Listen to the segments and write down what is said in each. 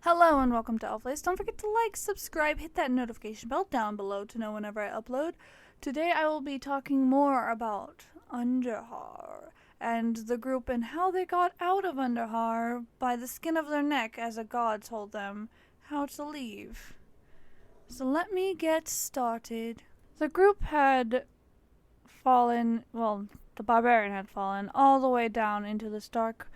Hello and welcome to Elflace. Don't forget to like, subscribe, hit that notification bell down below to know whenever I upload. Today I will be talking more about Underhar and the group and how they got out of Underhar by the skin of their neck as a god told them how to leave. So let me get started. The group had fallen, the barbarian had fallen all the way down into this dark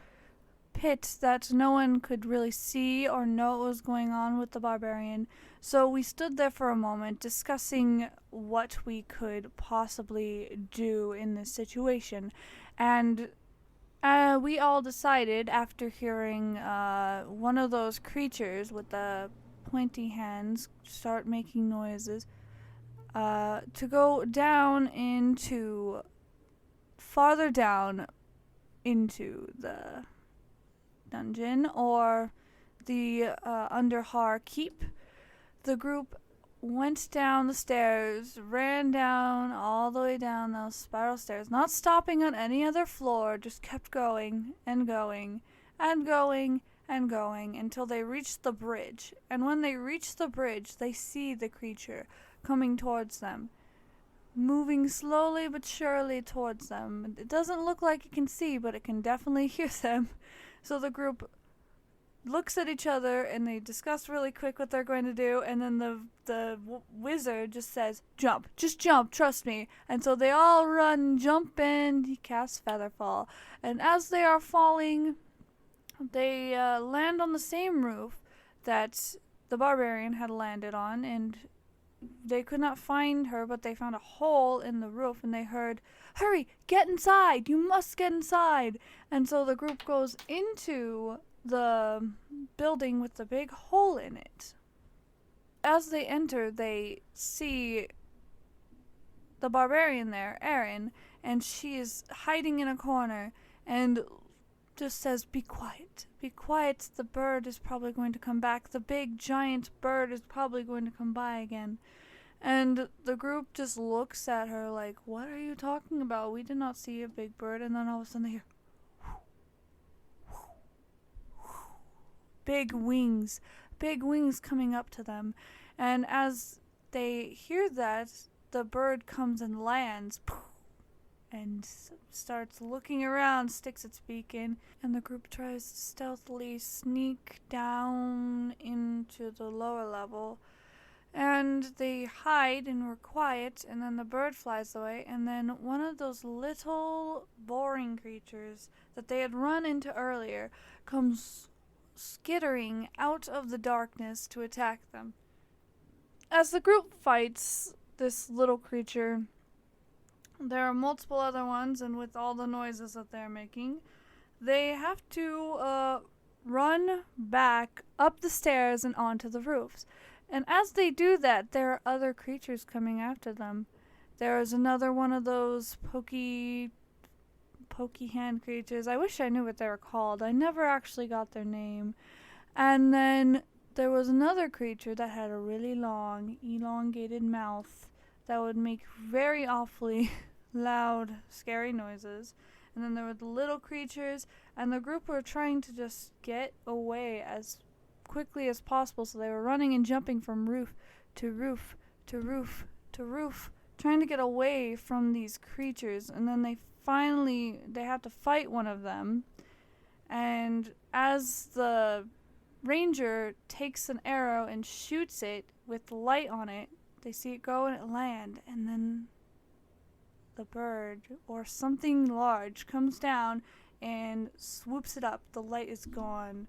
pit that no one could really see or know what was going on with the barbarian. So we stood there for a moment discussing what we could possibly do in this situation. And we all decided, after hearing one of those creatures with the pointy hands start making noises, to go farther down into the dungeon or the Underhar keep. The group went down the stairs, ran down all the way down those spiral stairs, not stopping on any other floor, just kept going and going and going and going until they reached the bridge. And when they reach the bridge, they see the creature coming towards them, moving slowly but surely towards them. It doesn't look like it can see, but it can definitely hear them. So the group looks at each other and they discuss really quick what they're going to do, and then the wizard just says, "Jump, just jump, trust me." And so they all run, jump in, he casts Featherfall, and as they are falling, they land on the same roof that the barbarian had landed on, and they could not find her, but they found a hole in the roof, and they heard, "Hurry, get inside, you must get inside." And so the group goes into the building with the big hole in it. As they enter, they see the barbarian there, Erin, and she is hiding in a corner and just says, be quiet, the bird is probably going to come back, the big giant bird is probably going to come by again." And the group just looks at her like, "What are you talking about? We did not see a big bird." And then all of a sudden they hear big wings coming up to them. And as they hear that, the bird comes and lands and starts looking around, sticks its beak in, and the group tries to stealthily sneak down into the lower level. And they hide and were quiet, and then the bird flies away, and then one of those little boring creatures that they had run into earlier comes skittering out of the darkness to attack them. As the group fights this little creature, there are multiple other ones, and with all the noises that they're making, they have to run back up the stairs and onto the roofs. And as they do that, there are other creatures coming after them. There is another one of those pokey hand creatures. I wish I knew what they were called. I never actually got their name. And then there was another creature that had a really long, elongated mouth that would make very awfully loud, scary noises. And then there were the little creatures, and the group were trying to just get away as quickly as possible, so they were running and jumping from roof to roof to roof to roof, trying to get away from these creatures. And then they have to fight one of them, and as the ranger takes an arrow and shoots it with the light on it, they see it go and it land, and then the bird or something large comes down and swoops it up. The light is gone.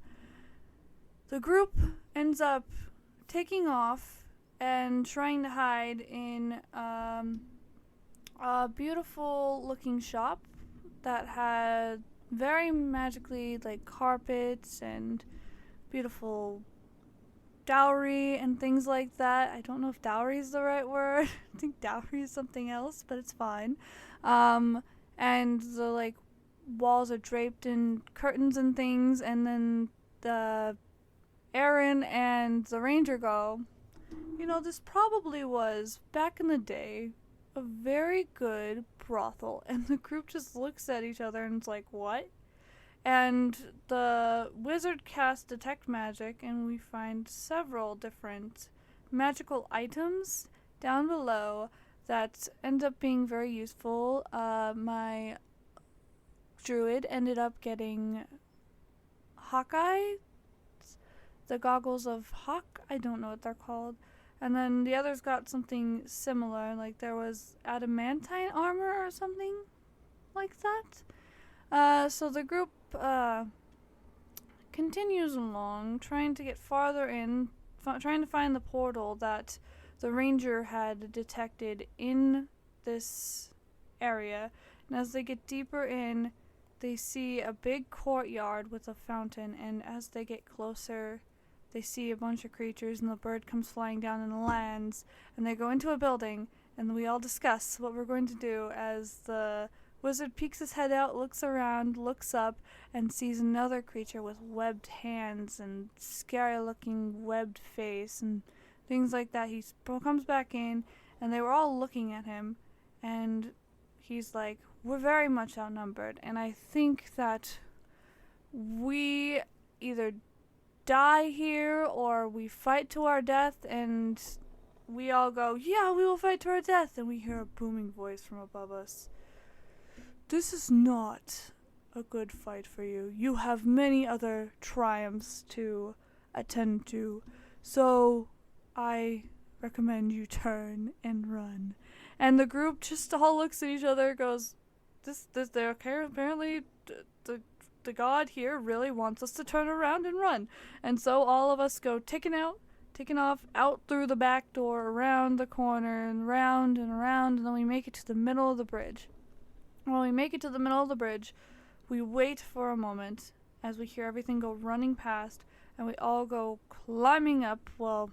The group ends up taking off and trying to hide in a beautiful looking shop that had very magically carpets and beautiful dowry and things like that. I don't know if dowry is the right word. I think dowry is something else, but it's fine. And the walls are draped in curtains and things, and then the Erin and the ranger go, this probably was, back in the day, a very good brothel. And the group just looks at each other and it's like, what? And the wizard casts Detect Magic, and we find several different magical items down below that end up being very useful. My druid ended up getting Hawkeye, the goggles of Hawk. I don't know what they're called. And then the others got something similar, like there was adamantine armor or something like that. So the group continues along, trying to get farther in, trying to find the portal that the ranger had detected in this area. And as they get deeper in, they see a big courtyard with a fountain, and as they get closer, they see a bunch of creatures, and the bird comes flying down and lands, and they go into a building, and we all discuss what we're going to do as the wizard peeks his head out, looks around, looks up, and sees another creature with webbed hands and scary-looking webbed face and things like that. He comes back in, and they were all looking at him, and he's like, we're very much outnumbered, and I think that we either die here or we fight to our death. And we all go, yeah, we will fight to our death. And we hear a booming voice from above us. This is not a good fight for you. You have many other triumphs to attend to, so I recommend you turn and run. And the group just all looks at each other, goes, they're okay. Apparently, the god here really wants us to turn around and run. And so all of us go taking off, out through the back door, around the corner, and round and around, and then we make it to the middle of the bridge. When we make it to the middle of the bridge, we wait for a moment as we hear everything go running past, and we all go climbing up. Well,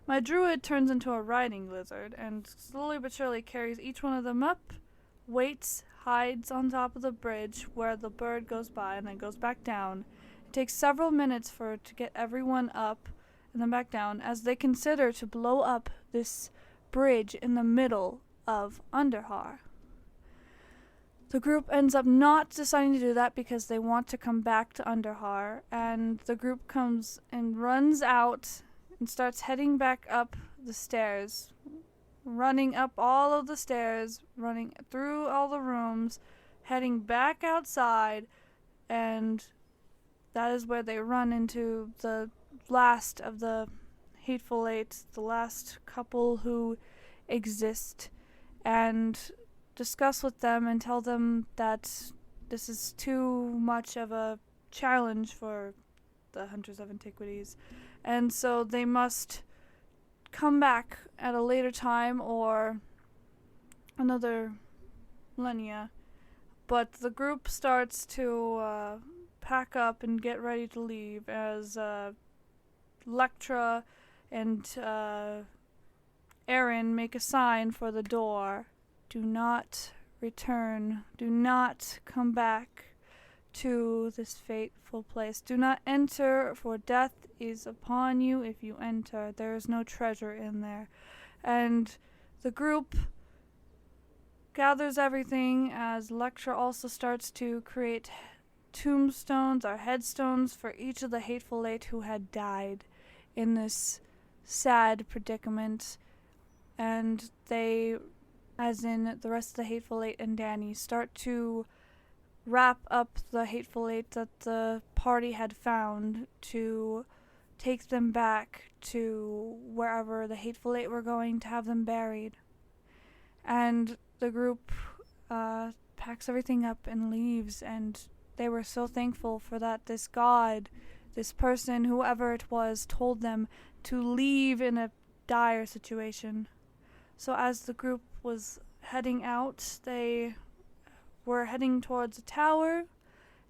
my druid turns into a riding lizard, and slowly but surely carries each one of them up, waits, hides on top of the bridge where the bird goes by, and then goes back down. It takes several minutes to get everyone up and then back down as they consider to blow up this bridge in the middle of Underhar. The group ends up not deciding to do that because they want to come back to Underhar, and the group comes and runs out and starts heading back up the stairs, running up all of the stairs, running through all the rooms, heading back outside, and that is where they run into the last of the Hateful Eight, the last couple who exist, and discuss with them and tell them that this is too much of a challenge for the Hunters of Antiquities, and so they must come back at a later time or another millennia. But the group starts to pack up and get ready to leave as Lectra and Aaron make a sign for the door. Do not return. Do not come back to this fateful place. Do not enter, for death is upon you if you enter. There is no treasure in there. And the group gathers everything as Lectra also starts to create tombstones or headstones for each of the Hateful Eight who had died in this sad predicament. And they, as in the rest of the Hateful Eight and Danny, start to wrap up the Hateful Eight that the party had found to take them back to wherever the Hateful Eight were going to have them buried. And the group packs everything up and leaves, and they were so thankful for that this god, this person, whoever it was, told them to leave in a dire situation. So as the group was heading out, they were heading towards a tower,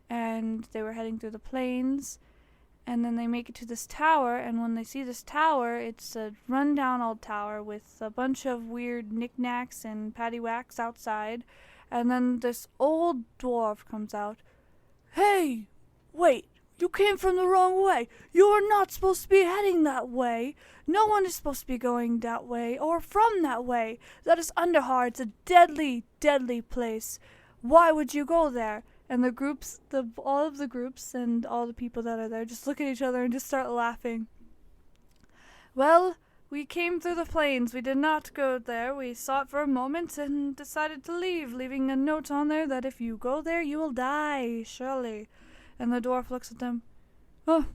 and they were heading through the plains, and then they make it to this tower, and when they see this tower, it's a rundown old tower with a bunch of weird knickknacks and paddywhacks outside, and then this old dwarf comes out. Hey, wait, you came from the wrong way. You are not supposed to be heading that way. No one is supposed to be going that way or from that way. That is Underhar. It's a deadly, deadly place. Why would you go there? And all of the groups and all the people that are there just look at each other and just start laughing. Well, we came through the plains. We did not go there. We saw it for a moment and decided to leave, leaving a note on there that if you go there, you will die, surely. And the dwarf looks at them. Oh,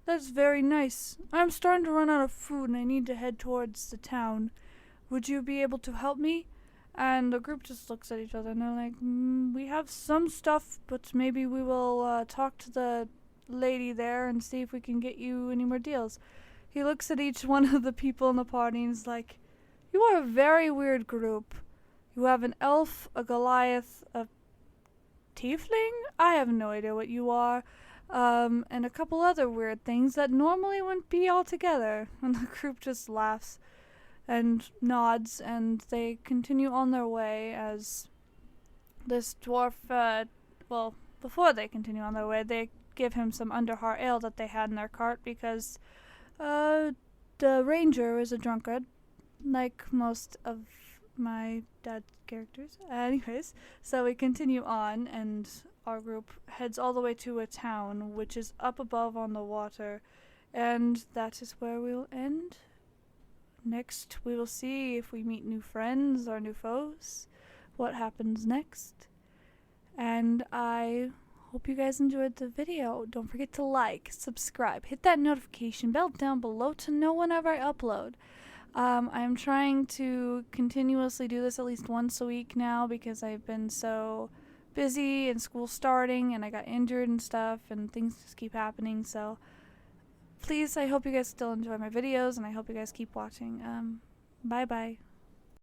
that's very nice. I'm starting to run out of food and I need to head towards the town. Would you be able to help me? And the group just looks at each other and they're like, we have some stuff, but maybe we will talk to the lady there and see if we can get you any more deals. He looks at each one of the people in the party and is like, you are a very weird group. You have an elf, a Goliath, a tiefling? I have no idea what you are. And a couple other weird things that normally wouldn't be all together. And the group just laughs and nods, and they continue on their way as this dwarf, before they continue on their way, they give him some Underhar ale that they had in their cart because the ranger is a drunkard, like most of my dad's characters. Anyways, so we continue on, and our group heads all the way to a town, which is up above on the water, and that is where we'll end. Next, we will see if we meet new friends or new foes, what happens next, and I hope you guys enjoyed the video. Don't forget to like, subscribe, hit that notification bell down below to know whenever I upload. I'm trying to continuously do this at least once a week now because I've been so busy and school starting and I got injured and stuff and things just keep happening. So please, I hope you guys still enjoy my videos and I hope you guys keep watching. Bye bye.